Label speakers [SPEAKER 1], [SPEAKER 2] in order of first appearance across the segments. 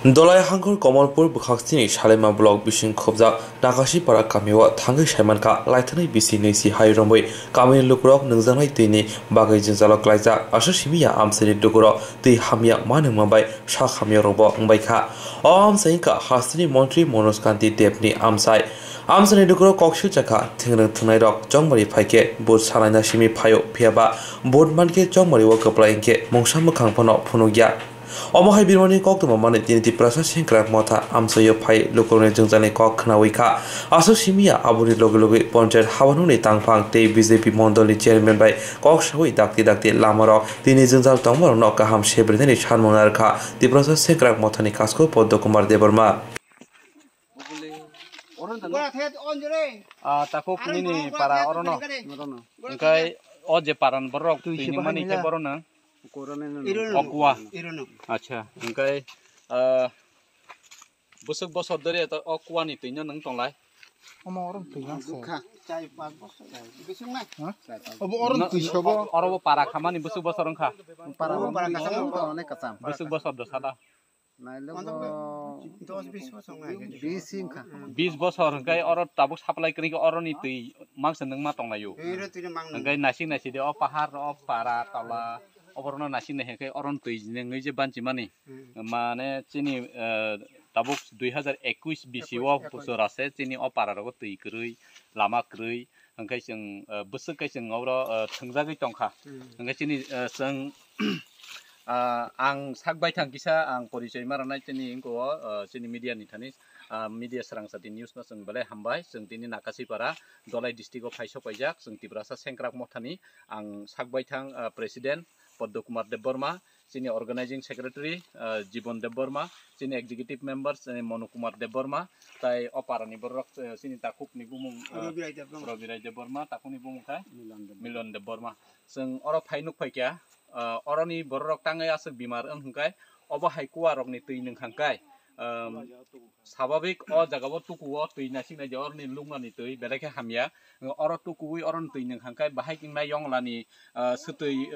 [SPEAKER 1] Dolai Hangkor Komalpur Bukhaksini Shalema Blog Bishin Khobja Nakashi Para Kamiwa Thangai Shaimanka Laithanai Bisi Nesi Hairomoi Kamin Lukrok Nungzanai Tini Bagai Jinzalok Laija Ashashimiya Amseni Duguro Ti Hamya Manung Mabai Shak Hamya Robo Ngbaika Om Sainka Hasini Montri Monoskanti Depni Amsai Amsani Duguro Kokshu Jaka Tingrang Tunai Rok Jongmari Paike Bud Salana Shimi Payo Piaba Bud Manke Jongmari Wakaplainke Mongsam Kangpono Punugya Omohai Birmani Kok to Mamani Tinti Prasa Sinkrak Mota Amsoyo Pai Lokone Jungzane Kok Knawika Aso Shimia Aburi Logogi Poncher Havanuni Tangpang Te BJP Mondoli Chairman by Kok Shawi Dakti Lamaro Tini Zunzal Tomor Noka Ham Shebrini Chanmonarka The Prasa Sinkrak Motani Kasko Podokumar Deborma
[SPEAKER 2] Takut ini para orang engkai oje paran berok ini mana itu borona okwa acha engkai busuk bosor dari atau okwa nih tuh neng tonglai
[SPEAKER 3] orang tuh
[SPEAKER 2] orang para kaman busuk bosor engkau
[SPEAKER 3] para kasam nek kasam
[SPEAKER 2] busuk bosor dosa dah 20 বছর engkai orang tabuk supply kini orang itu mangsa neng matong layu engkai nasi de pahar para tala orang nasi engkai orang tu neng je banci mani mana cini tabuk 2021 bisi bosor ase cini para rago tu kerui lama kerui engkai seng besok kai seng orang tengjagai tongkah engkai cini seng ang sakbai thang kisa ang परिचय मारनाय tini ingko sini media ni thani media serang sati news na seng balai hambai seng tini nakasi para dolai district of Paisok Paijak seng tibrasa sengkrak mothani ang sakbai thang president Padma Kumar Deborma sini organizing secretary Jibon Deborma sini executive members Monu Kumar Deborma tai oparani borok sini takuk ni bumung Robirai Deborma takuk ni bumung kai Milon Deborma seng oro phainuk phaikya oroni borok tangai asuk bimar engkai obo haikuwa rok ni tui neng hangkai sababik o jagabo tukuo tui nasi na jor ni lungna ni tui beleke hamya oro tukui oron tui neng hangkai bahai king na yong lani setui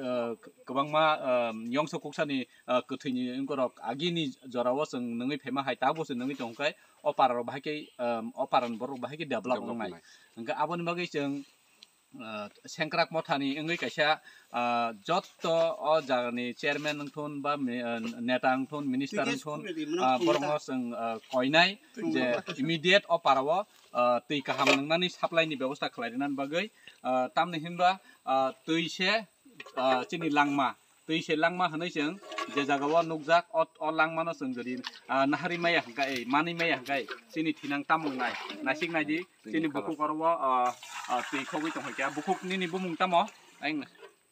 [SPEAKER 2] kebangma yong sokuksa ni ketui ni engkorok agi ni jorawo seng nengi phema hai tabo seng nengi tongkai opar bahai ke oparan borok bahai ke develop ngai engka abon bagai seng sengkrak mothani engoi kaisa jotto o jagani chairman thon ba neta thon minister thon borong seng koinai je immediate o parawo tui kaham nangni supply ni ব্যবস্থা khlainan bagai tamni hinba tui se chini langma tui se langma hanai seng je jagawa nukjak o langma no seng jodi nahari maya hangkai mani maya hangkai chini thinang tamungnai nasik nai di chini buku korwo tui khogoi tongkya bukuk nini bumung tamo aing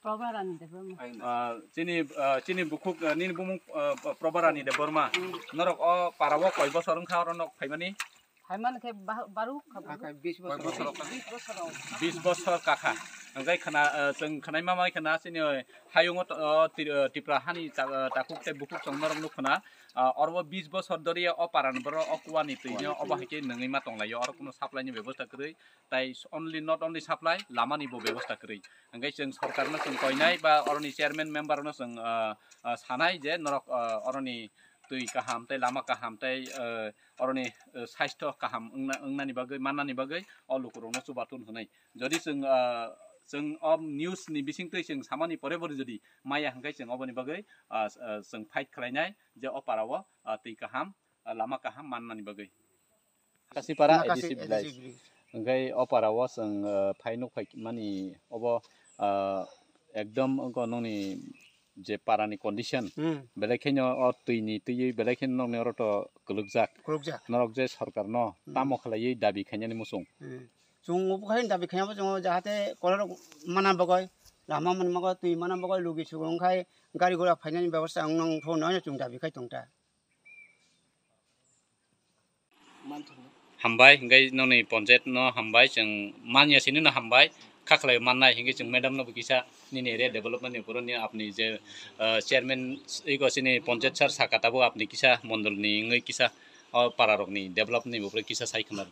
[SPEAKER 4] Probarani de Burma.
[SPEAKER 2] Cini bukuk nini bumung probarani de Burma. Norok o parawo koi bosor engkau ronok paimani.
[SPEAKER 4] Haiman ke baru
[SPEAKER 2] 20 bosor kakak. Engkai kena seng kenai mama kena sini hayung tipra hani takuk te bukuk song norok nuk kena orwo 20 bosor dori o paran bro o kuani tuinya o bahike nengai matong layo or kuno supply ni ব্যবস্থা kri tai not only supply lama ni bo ব্যবস্থা kri engkai seng sarkar no seng koinai ba oroni chairman member no seng sanai je norok oroni tui kaham tai lama kaham tai oroni saistho kaham engnani bagai manani bagai o lukurong no subatun hunai jodi seng news ni bising tui seng samani pore jodi maya hangkai seng obani bagai seng fight khlainai je oparawo tui kaham lama kaham manani bagai kasi para edisi bilai engkai oparawo seng phainuk phai mani obo ekdom onko noni je parani condition belekhenyo o tuini tui belekhen no neroto kulugjak norok je sarkar no tamo khlai dabi khanyani musung
[SPEAKER 5] Jung bukan tapi kenapa jung jahatnya kalau mana bagai lama mana bagai tu mana bagai lugi sugung kai gari gula finance ବ୍ୟବস্থা nong phone aja jung tapi kai tongta.
[SPEAKER 2] Hambai engkai noni ponjet no hambai jeng manya sini no hambai kaklai manai hingi jeng madam no bukisa nini area development ni purun ni apni je chairman iko sini ponjet sar sakatabu apni kisa mondol ni ngai kisa o pararok ni develop ni bupre kisa sai khnar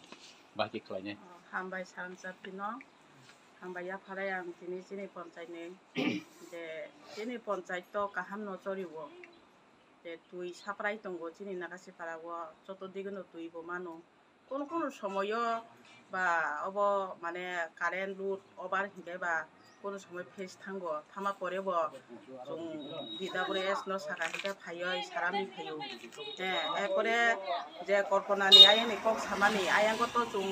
[SPEAKER 2] bahki khlainya
[SPEAKER 4] Hambai sangsat pino hambai ya pharai ang sini ponchai ne je sini ponchai to kaham no choriwo যে তুই সাপ্রাই দঙ্গ চিনি নাকাশি পারাও চতুর্দিকে তুই বোমানো কোনো সময়ও বা of মানে current লুট অবার হিংকে বা কোনো সময় ফেস থাঙ্গ থামা পরেব जों দিদাবরে এসন সাকা হিংকে ফাইয় সারামি ফাইও হ্যাঁ এরপরে যে কল্পনানি আইনি কক সামানি আয়াঙ্গত जों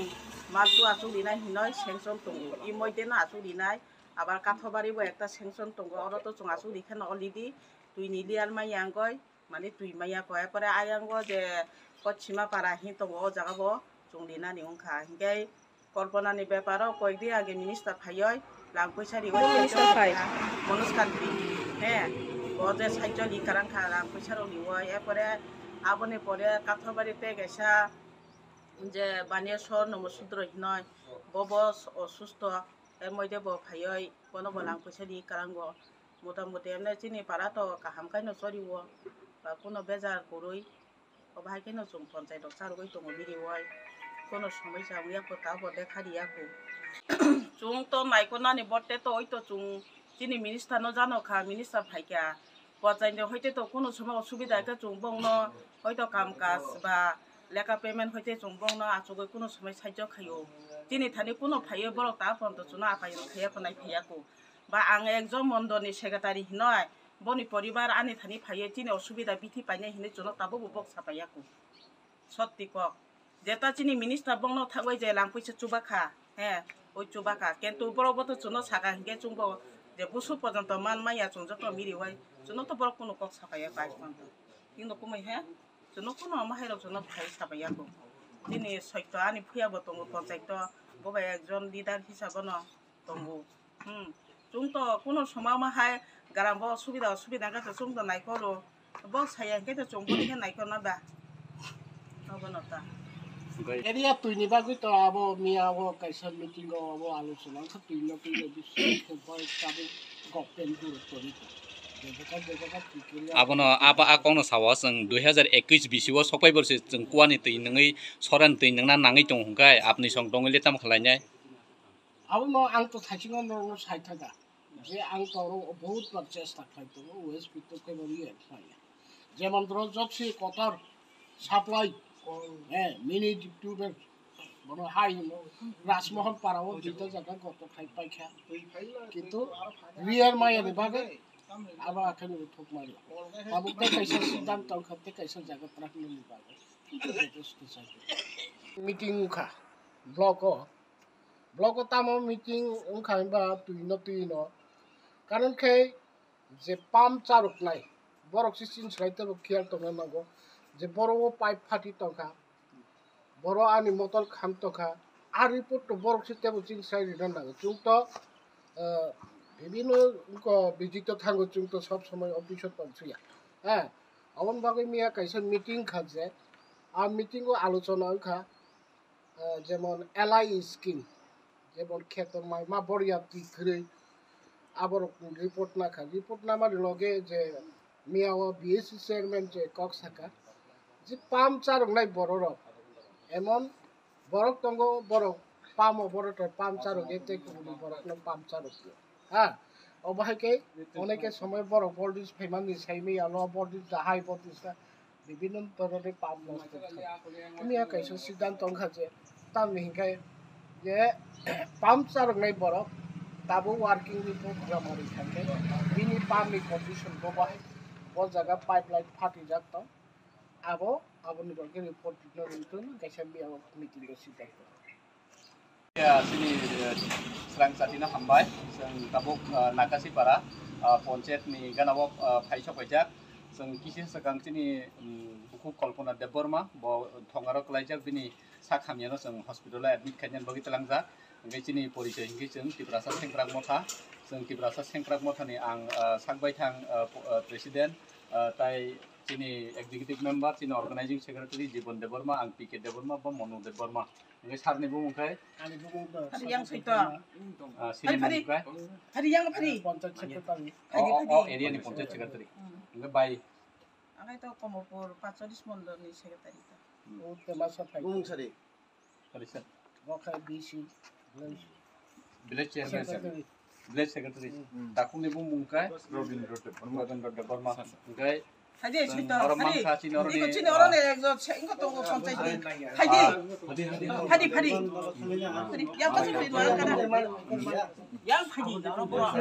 [SPEAKER 4] মালতু আসুলিনাই হিনয় সেংশন দঙ্গ ইময়দেন আসুলিনাই আবার কাঠবাড়িব একটা সেংশন দঙ্গ অরত जों আসুলিখান অলরেডি তুই নিলিয়ার মাইয়াঙ্গয় মানে তুই মাইয়া কয় পরে আয়াঙ্গ যে পশ্চিমা পাড়া হি দঙ্গ ও জায়গাবো जों লিনানি উংখা হিংকে কল্পনানি ব্যাপারও কয়েকদিন আগে মিনিস্টার ফাইয় লাংপৈসারি মনোজ কান্তি হ্যাঁ ও যে সাহায্য লিকারাংখা লাংপৈসারও লিওয় এরপরে আবনে পরে কাঠবাড়িতে গেছা যে বানিয়াসর নমসূদ্র হিনয় বব অসুস্থ এর মধ্যে ফাইয় বনব লাংপৈসারি কারাঙ্গ মোটামুটি এমনি চিনি পারা তো কাহামখাইনো সরিও বা কোনো বেজার করই অবাহাইখাইনো जों পঞ্চায়েত চারগই দङ মিরিওয় কোনো সমস্যা ইয়াকো তাবো দেখা দিয়াকো जों तो नायखनानि बटे तो ओइ तो जों जिनि मिनिस्टार न जानो खा मिनिस्टार फाइका पचाइनो हयते तो कोनो समय असुविधा के जों बंगनो हयतो काम काज बा लेखा पेमेंट हयते जों बंगनो आचुगै कोनो समय साहाय्य खायो दिनै थानि कोनो फाइयो बरक ता फन्त जुना आफायो खाया फनाय फायाको बा आं एकजन मन्दनि सेक्रेटारि हिनय बनि परिवार आनि थानि फाइयो दिनै असुविधा बिथि पाइने हिने जुना ताबो बक सापायाको सत्ति क जेता चिनि मिनिस्टार बंगनो थागै जे लांपैसा चुबाखा হ্যাঁ ওই চুবাকা কিন্তু বড় জন্য সাকা হিংকে চুংব যে বুসু পর্যন্ত মান মাইয়া চুং যত মিরি হয় জন্য তো বড় কোনো কক সাপাইয়া বাইশ মান্ত কিন্তু কমাই হ্যাঁ জন্য কোনো মাহের জন্য ভাই সাপাইয়াকো দিনে সত্য আনি ফুয়াবো দङ পঞ্চায়েত ববাই একজন লিডার হিসাবে ন দङ जों তো কোনো সময় মাহায় গারাম অসুবিধা গাছে जों তো নাইখলো বল সাইয়া হিংকে তো जों বলিকে নাইখনা বা অবনতা
[SPEAKER 3] Area tuh ini bagus tuh abo mia abo kaisar meeting abo alusana kan tuh ini tuh jadi sebagai kami gopen dulu tuh itu. Jadi kan pikirnya.
[SPEAKER 2] Abono apa akono sawa जों 2021 बिसिआव सफायबोरसो जों कुवानि दै नङै सरान दै नोंना नाङै दं हंगाय आपनि सं दङ लेताम खालायनाय
[SPEAKER 3] Abo no ang tuh thasingan no saita dah. Jadi ang tuh बहुत बार চেষ্টা খাইতো ওয়েস পিতো কে বলিয়ে পাইয়া যেমন ধরো যদি কতর সাপ্লাই হ্যাঁ মিনি টিউবের বড় হাই রাজমোহন পাড়াও দুইটা জায়গা গত খাই পাইখা কিন্তু রিয়ার মায়ের বাগে আবার এখানে উঠক মারি বাবুকে কাইসা সিদ্ধান্ত খাতে কাইসা জায়গা রাখলে নিবাগে মিটিং উখা ব্লক তামো মিটিং উখা বা তুই ন কারণ খাই যে পাম্প চারক নাই বরক সিস্টেম সাইতে খেয়াল তো নাগো যে বড় পাইপ ফাটি টকা বড় আনি মতল খাম টকা আর রিপোর্ট তো বড় সিস্টেম চিন সাই রিটার্ন নাগো চুং তো বিভিন্ন বিজিত থাঙ্গো চুং তো সব সময় অফিসত পৌঁছুয়া হ্যাঁ অমন বাগে মিয়া কাইসা মিটিং খাজে আর মিটিং ও আলোচনা খা যেমন এলআই স্কিম যেমন ক্ষেত মা বড়িয়া তিখরে আবার রিপোর্ট না মানে লগে যে মিয়া বিএসসি চেয়ারম্যান যে কক সাকা যে পাম চারক নাই বড় রক এমন বরক দঙ্গ বরক পাম বড়টার পাম চারক এতে কোনো বরক না পাম চারক হ্যাঁ অবাহাইকে অনেকে সময় বড় বলদিস ফেমানি সাইমি আলো বলদিস হাই বলদিসটা বিভিন্ন ধরনের পাম নষ্ট তুমি কাইসা সিদ্ধান্ত খাজে তার হিংখায় যে পাম চারক নাই বরক তাবো ওয়ার্কিং প্রোগ্রাম হয়ে থাকে বিনি পামনি কন্ডিশন বাহাই বল জায়গা পাইপলাইন ফাটি যাত aboni roge report no rutun kaisa mi awak meeting go sidak
[SPEAKER 2] ya sini serang satina hambai sang tabuk nakasi para panchayat ni ganawo phaisa pajak sang kisi sakang sini buku kolpona deborma bo thongaro klaijak bini sakhamiano sang hospital admit khanyan bagi telangja ngai sini porichai hingi jeng tibrasa sengkrak motha sang tibrasa sengkrak motha ni ang sakbai thang president tai sini executive member sini organizing secretary Jibon Deborma ang PK Deborma ba Monu Deborma ngai sarni bu mungkai
[SPEAKER 3] ani bu
[SPEAKER 4] hari yang saita
[SPEAKER 2] sini mungkai
[SPEAKER 4] hari yang hari
[SPEAKER 3] panchayat secretary
[SPEAKER 2] area ni panchayat secretary ngai bai
[SPEAKER 4] angai to komopur 45 mondoni secretary ta
[SPEAKER 3] ও তেমাসা ফাই
[SPEAKER 5] Bung sari.
[SPEAKER 2] Kalisan
[SPEAKER 3] বখাই বিসি
[SPEAKER 2] village chairman village secretary takung ni bu mungkai Robin Deborma ngai
[SPEAKER 4] 하디 진짜
[SPEAKER 2] orang
[SPEAKER 4] 하디
[SPEAKER 2] mangsa sini orang
[SPEAKER 4] 이거
[SPEAKER 2] ni
[SPEAKER 4] 진짜 어른에 저 생각 또 펀চা이트 하디 하디 파디 야 무슨 소리 너 가나 야 파디 너는 뭐아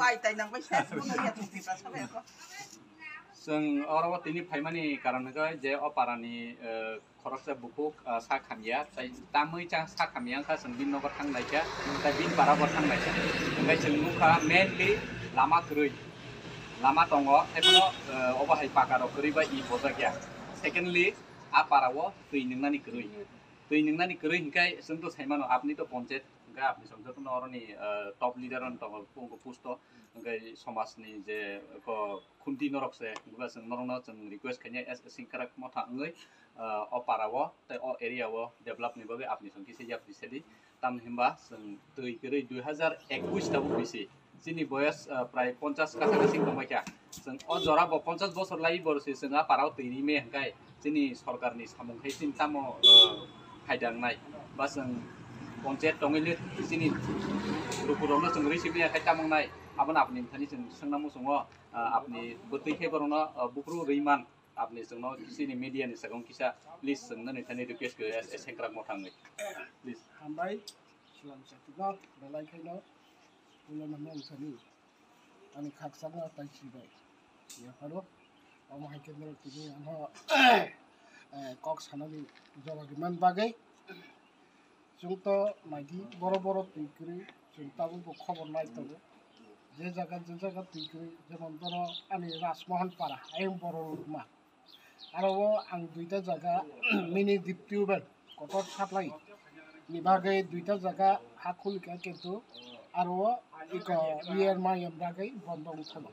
[SPEAKER 4] 와이 따이랑 뭐 셋.
[SPEAKER 2] Seng orang wat ini paimani karena je oparani koroksa buku sakhamia tai tamui cha sakhamia ka sengbin nokor thang naika tai bin para bor thang naika ngai seng muka mainly lama krui lama tongo epono obahai pakaro krui ba I boda kya secondly a parawo tui ningnani krui hingkai seng to saimano apni to ponchet hingkai apni somjot no oroni top leader on tongo pungko pusto hingkai somas ni je ko kunti norokse buka seng norongna seng request kanya as singkarak motha ngai oparawo tai o area wo develop ni babe apni song kisi jap disedi tam himba seng tui kiri 2021 tabu bisi sini boyas prai 50 kathakasi kamaikya seng o jora bo 50 bosor lai borsi seng a parao tui me hangkai sini sarkarni samung khai sin tamo haidang nai ba seng ponchet tongile sini rupurona seng receive khai tamang nai aban apni thani sengnamu songo apni botui khe borona bukru reiman apni sengno sini media ni sagong kisa list sengna ni thani request ke sengkrak mothangai please
[SPEAKER 3] hambai sulam satinok balai kaino ulo namang thani ani khaksanga taichibai ya haro amo haikendra tini ano kok sanani jogagiman bagai jungto maidi boro boro tikri jungtabu bo khobor nai tabu je jaga tikri jemon doro ani Rasmohan para ayung boro ma aro ang duita jaga mini deep tube kotor supply ni bagai duita jaga hakul ka kintu aro iko year mayam bagai bondong thama